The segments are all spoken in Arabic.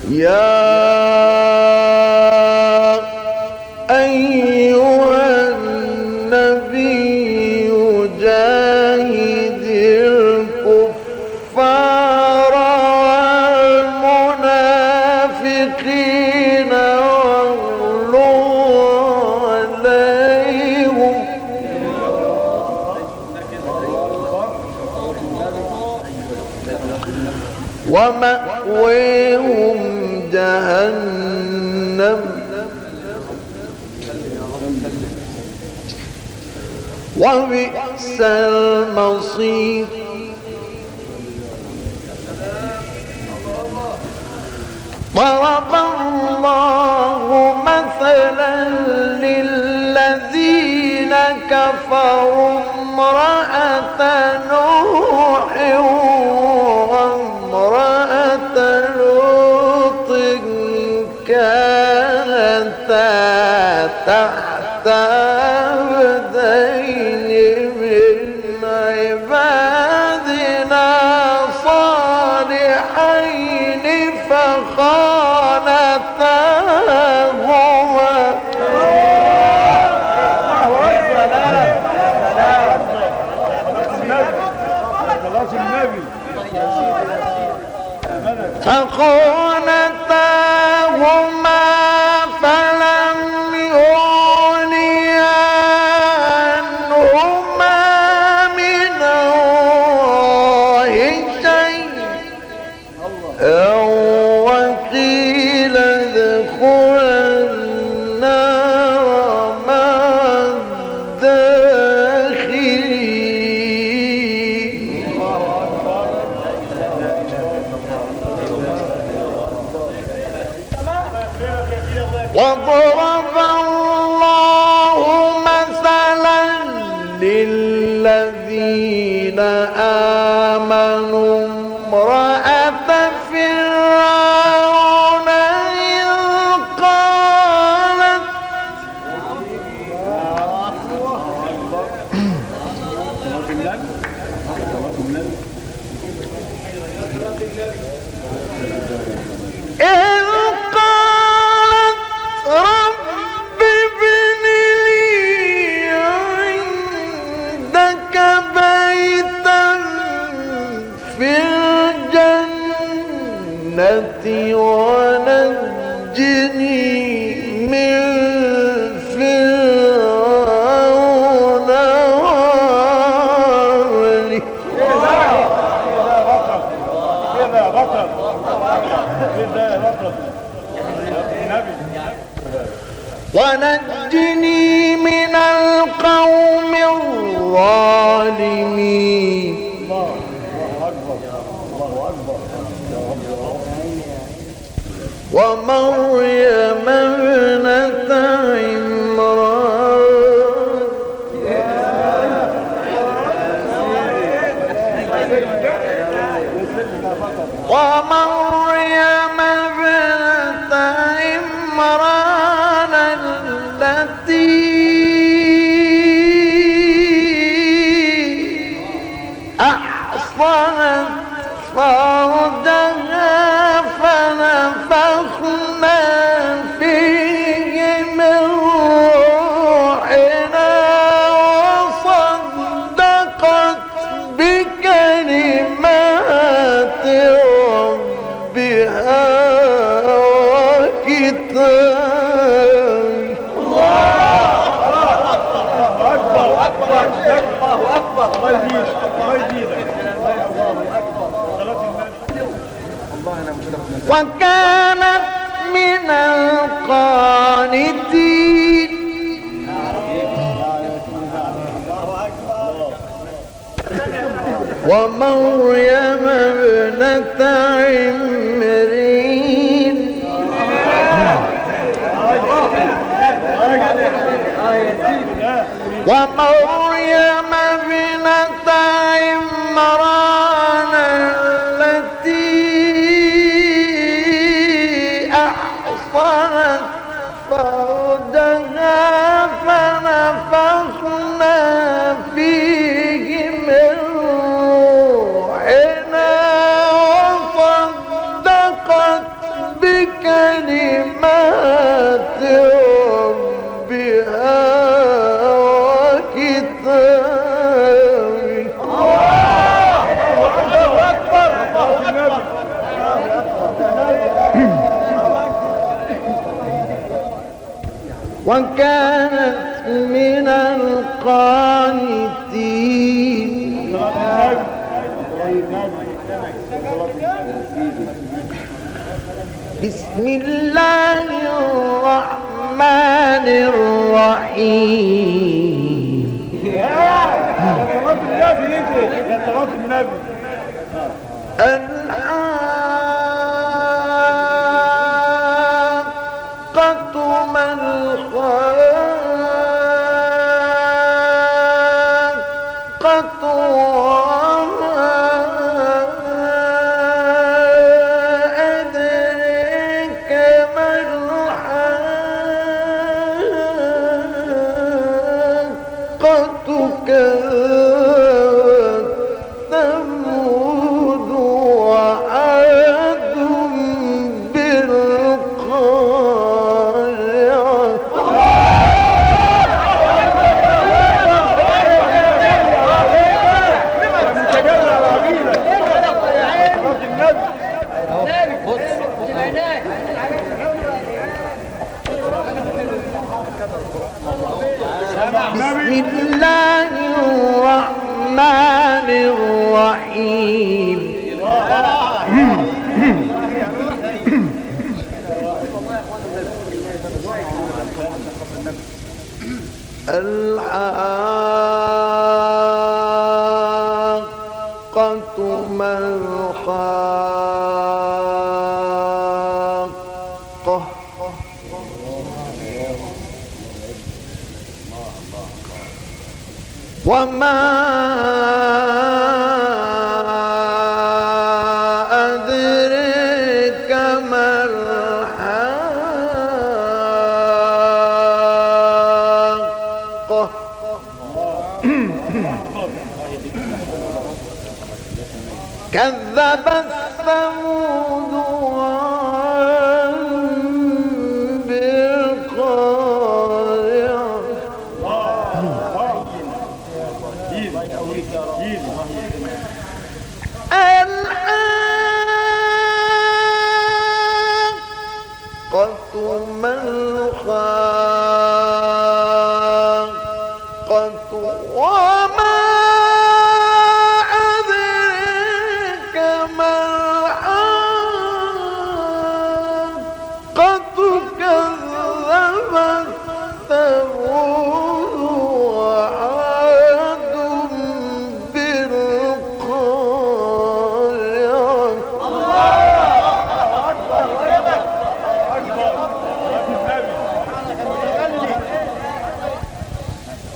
يا أيها النبي جاهد الكفار والمنافقين واغلظ عليهم ومأويهم جهنم وبئس المصير ضرب الله مثلا للذين كفروا امرأة نوح وامرأة لوط كانتا تحت عبدين من عبادنا صالحين فخانتاهما فلم يغنيا عنهما من الله شيئا وقيل ادخلا النار مع الداخلين. وضرب الله مثلا للذين آمنوا امرأة فرعون إذ قالت رب ابن لي عندك بيتا في الجنة ونجني من فرعون وعمله. ونجني من القوم الظالمين. ومريم ابنة عمران ومريم ابنة عمران التي أحصنت فرجها فنفخنا فيه من روحنا وصدقت بكلمات ربها وكتابه. الله أكبر الله أكبر وكانت من القانتين. ومريم ابنة عمران ومريم ابنة عمران التي أحصنت فرجها فنفخنا فيه من روحنا وصدقت بكلمات ربها وكتابه. وكانت من القانتين. بسم الله الرحمن الرحيم. الحاقة ما الحاقة وما أدريك ما الحاقة. كذبت ثمود وعاد بالقارعة. بسم الله الرحمن الرحيم. الحاقة ما الحاقة. وما أدريك ما الحاقة. كذبت ثمود وعاد بالقارعة. الحاقة ما الحاقة. وما أدريك ما الحاقة. كذبت ثمود وعاد بالقارعة.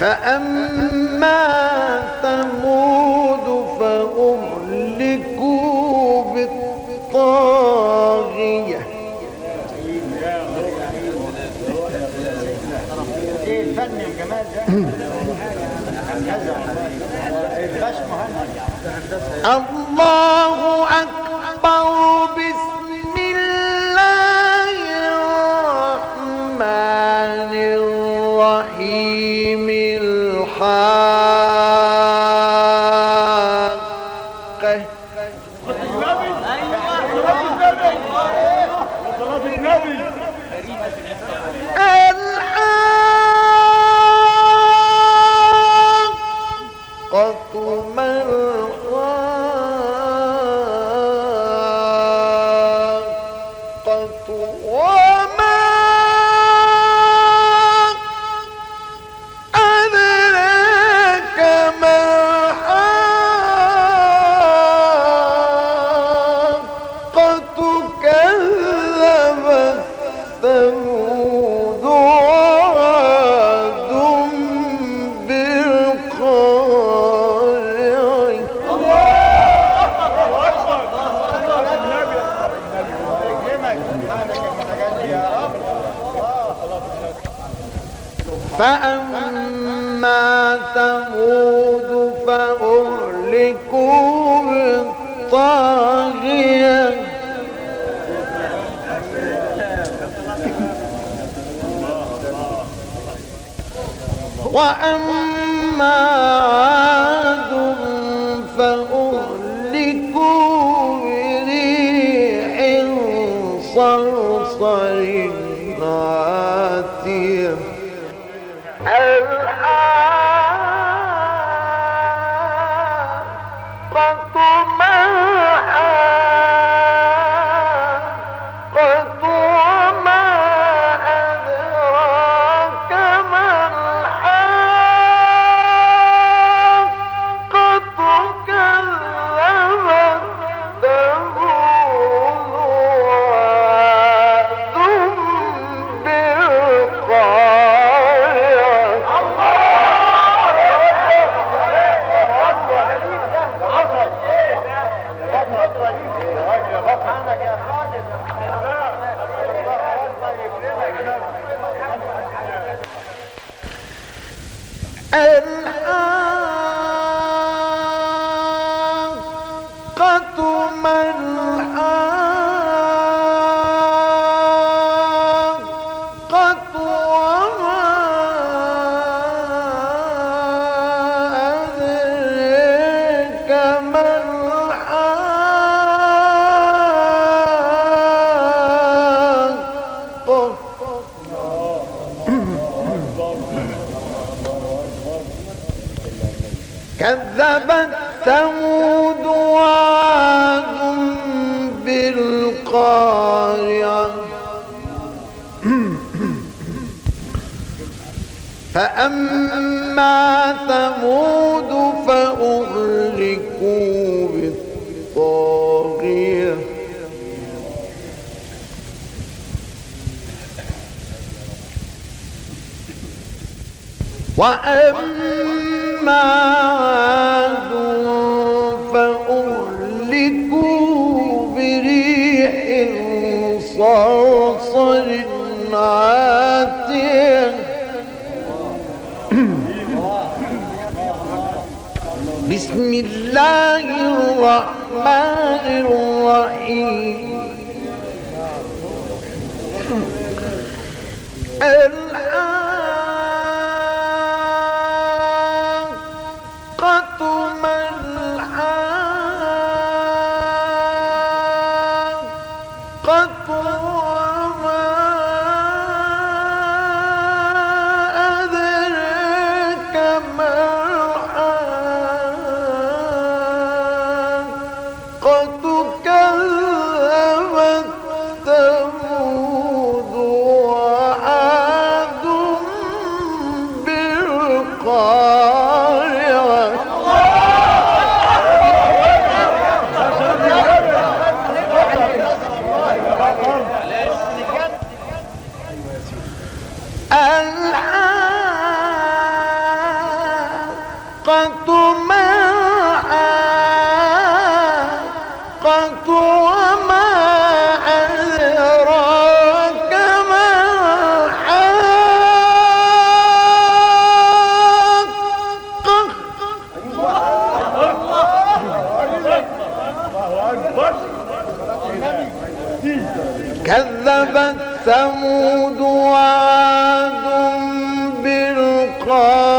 فأما ثمود فأهلكوا بالطاغية. الله أكبر. بسم الله الرحمن الرحيم. الحاقة. الحاقة ما الحاقة. وما أدراك ما الحاقة. كذبت ثمود وعاد فأما ثمود فأهلكوا بالطاغية. وأما عاد فأهلكوا بريح صرصر عاتية الحاقة ما الحاقة وما أدريك ما الحاقة كذبت ثمود وعاد بالقارعة فأما ثمود فأهلكوا بالطاغية وأما عاد فأهلكوا بريح صرصر عاتية بسم الله الرحمن الرحيم الحاقة ما الحاقة وما أدريك ما الحاقة كذبت ثمود وعاد بالقارعة الحاقة ما الحاقة وما أدراك ما الحاقة كذبت ثمود وعاد بالقارعة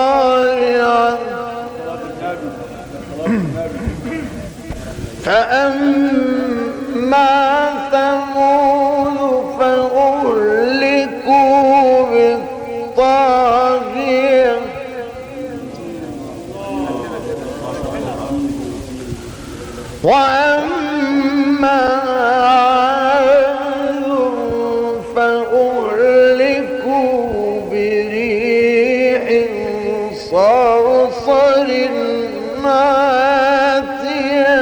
فأما ثمود فأهلكوا بالطاغية وأما عاد فأهلكوا بريح صرصر عاتية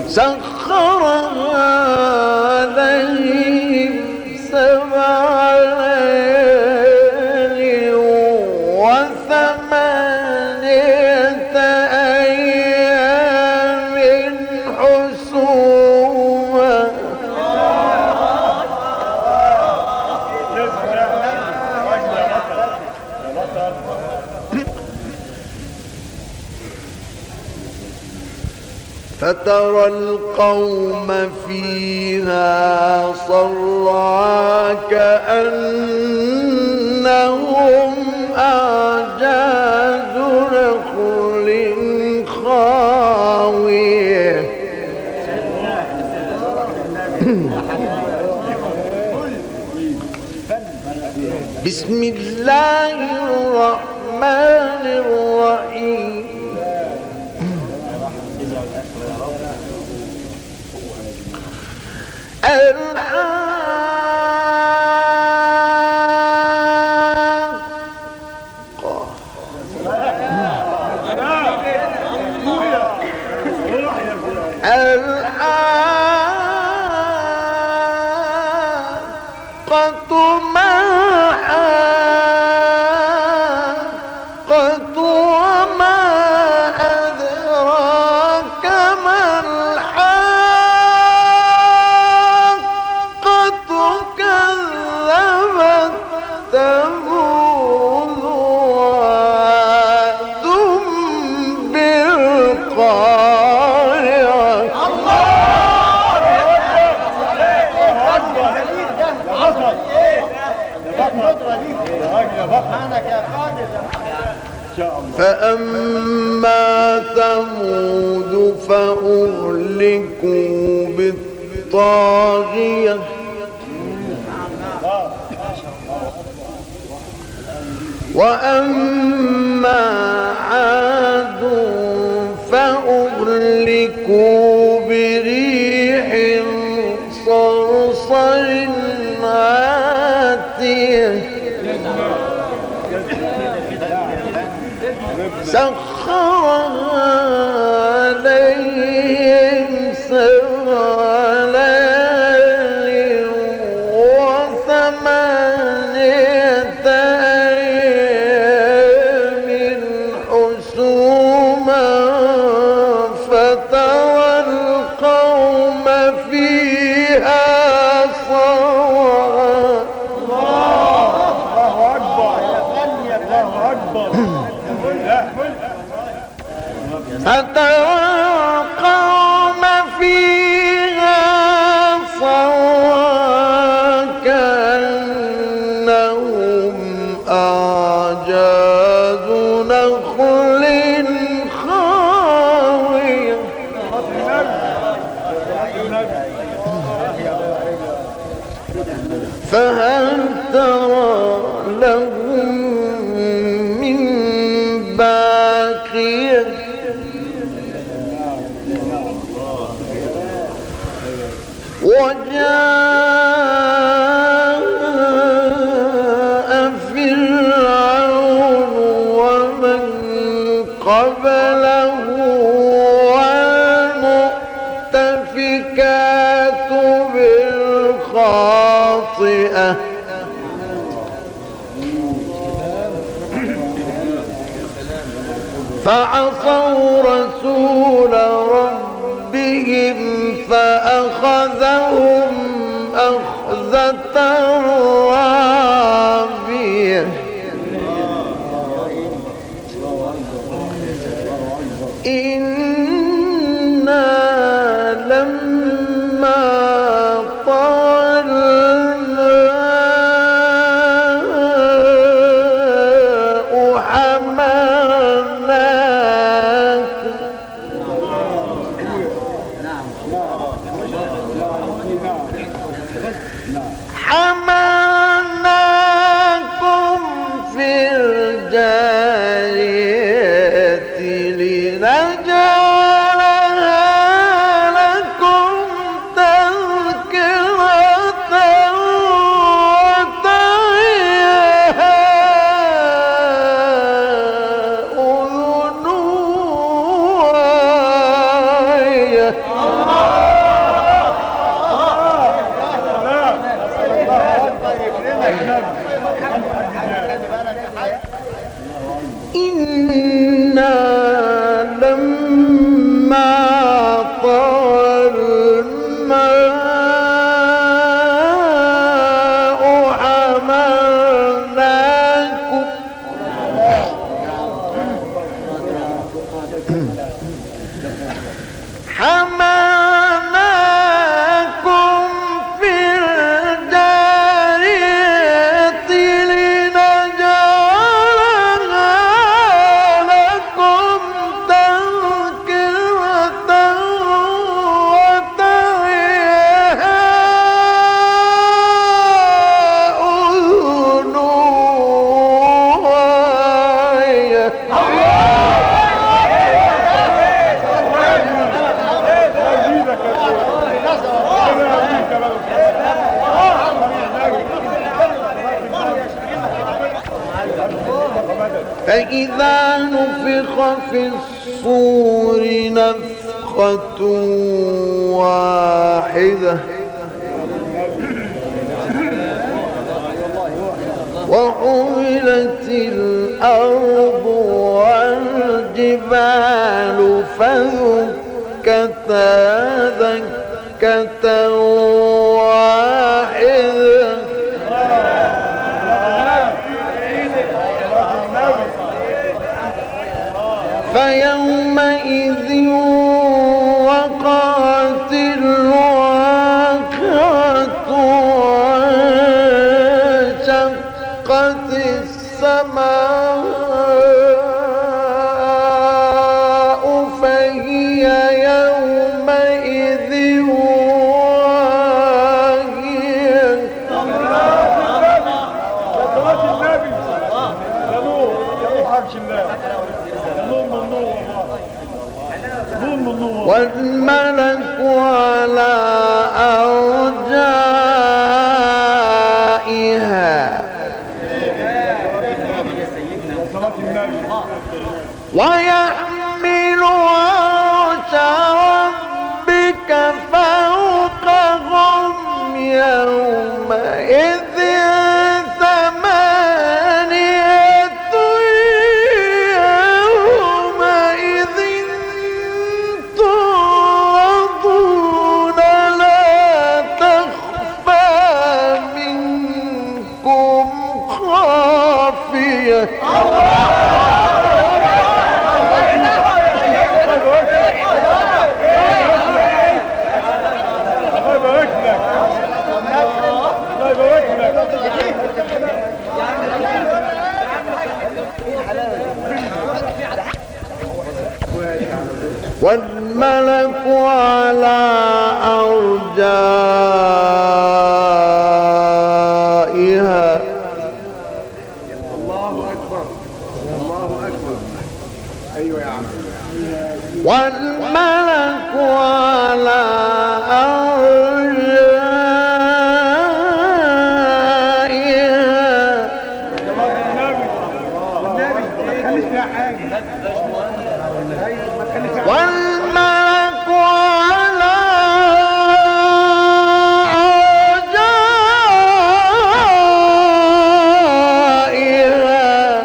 سخرها عليهم 7 ليال و8 أيام حسوما فترى القوم فيها صرعى كأنهم أعجاز نخل خاوية. بسم الله الرحمن الرحيم. الحاقة ما الحاقة وما أدراك ما الحاقة كذبت ثمود وعاد بالقارعة. فأما ثمود فأهلكوا بالطاغية وأما عاد فأهلكوا بريح صرصر عاتية سخرها عليهم سبع ليال وثمانية أيام حسوما فترى القوم فيها صرعى. الله أكبر. فترى القوم فيها صرعى كأنهم أعجاز نخل خاوية. فهل ترى لهم من باقية وجاء فرعون ومن قبله والمؤتفكات بالخاطئة فعصوا رسول ربهم فأخذهم أخذة رابية. إنا لما طال الماء حملناكم في الجارية لنجعلها لكم تذكرة وتعيها أذن واعية. إنا لما حملناكم في الجارية لنجعلها لكم تذكرة وتعيها أذن واعية. فإذا نفخ في الصور نفخة واحدة وحملت الأرض والجبال فدكتا دكة واحدة فيومئذ وقعت الواقعة وانشقت السماء فهي يومئذ واهية. والملك على أرجائها ويحمل عرش ربك فوقهم يومئذ والملك على أرجائها. الله أكبر الله أكبر. أيوة يا عم. والملك على والملك على أرجائها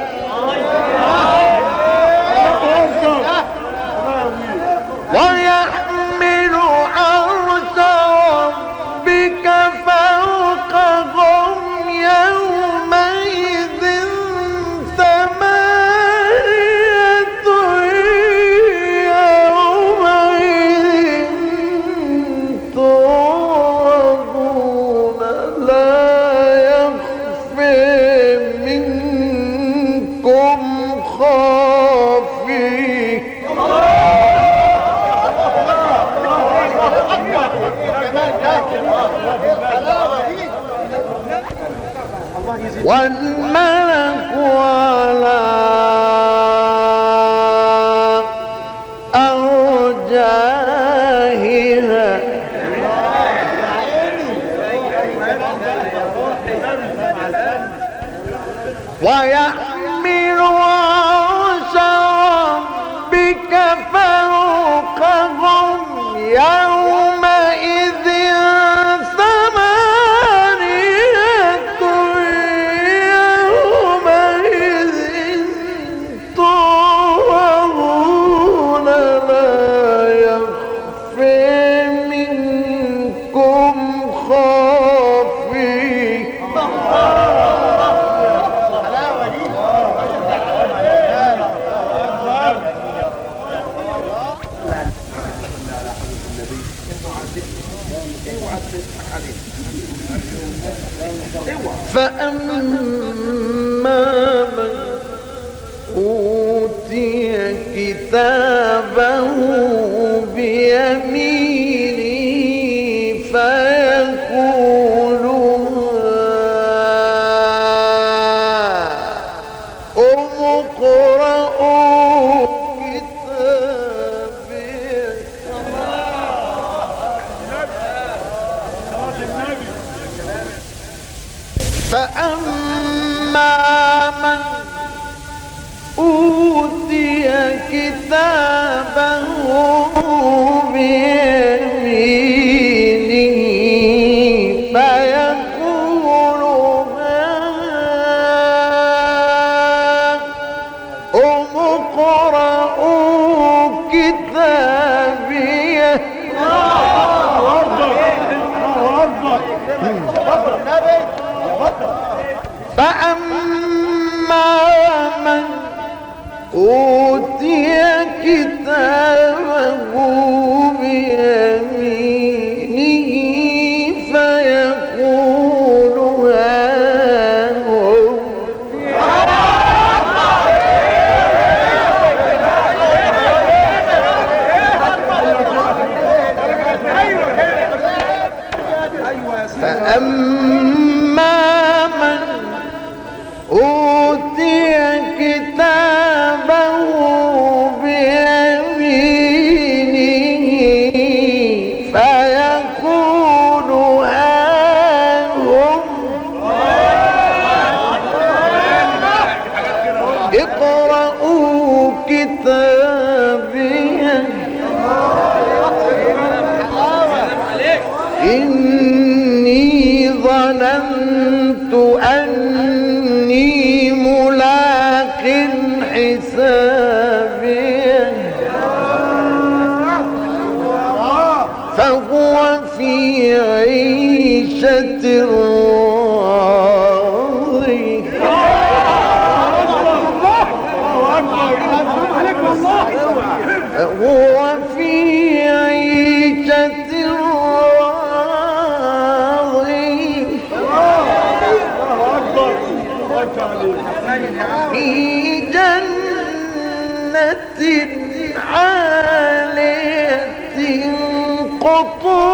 ويحمل عرش ربك فوقهم يومئذ والملك على أرجائها ويحمل عرش ربك فوقهم يومئذ فأما من أوتي كتابه بيمينه فيقول اقرءوا كتابيه. فأما من أوتي كتابه بيمينه فيقول هاؤم اقرءوا كتابيه. فأما من أوتي كتابه بيمينه فيقول هاؤم فأما من أوتي كتابه بيمينه فيقول هاؤم اقرءوا كتابيه إني ظننت أني ملاق حسابيه فهو في عيشة راضية. فهو في عيشة راضية في جنة عالية قطوفها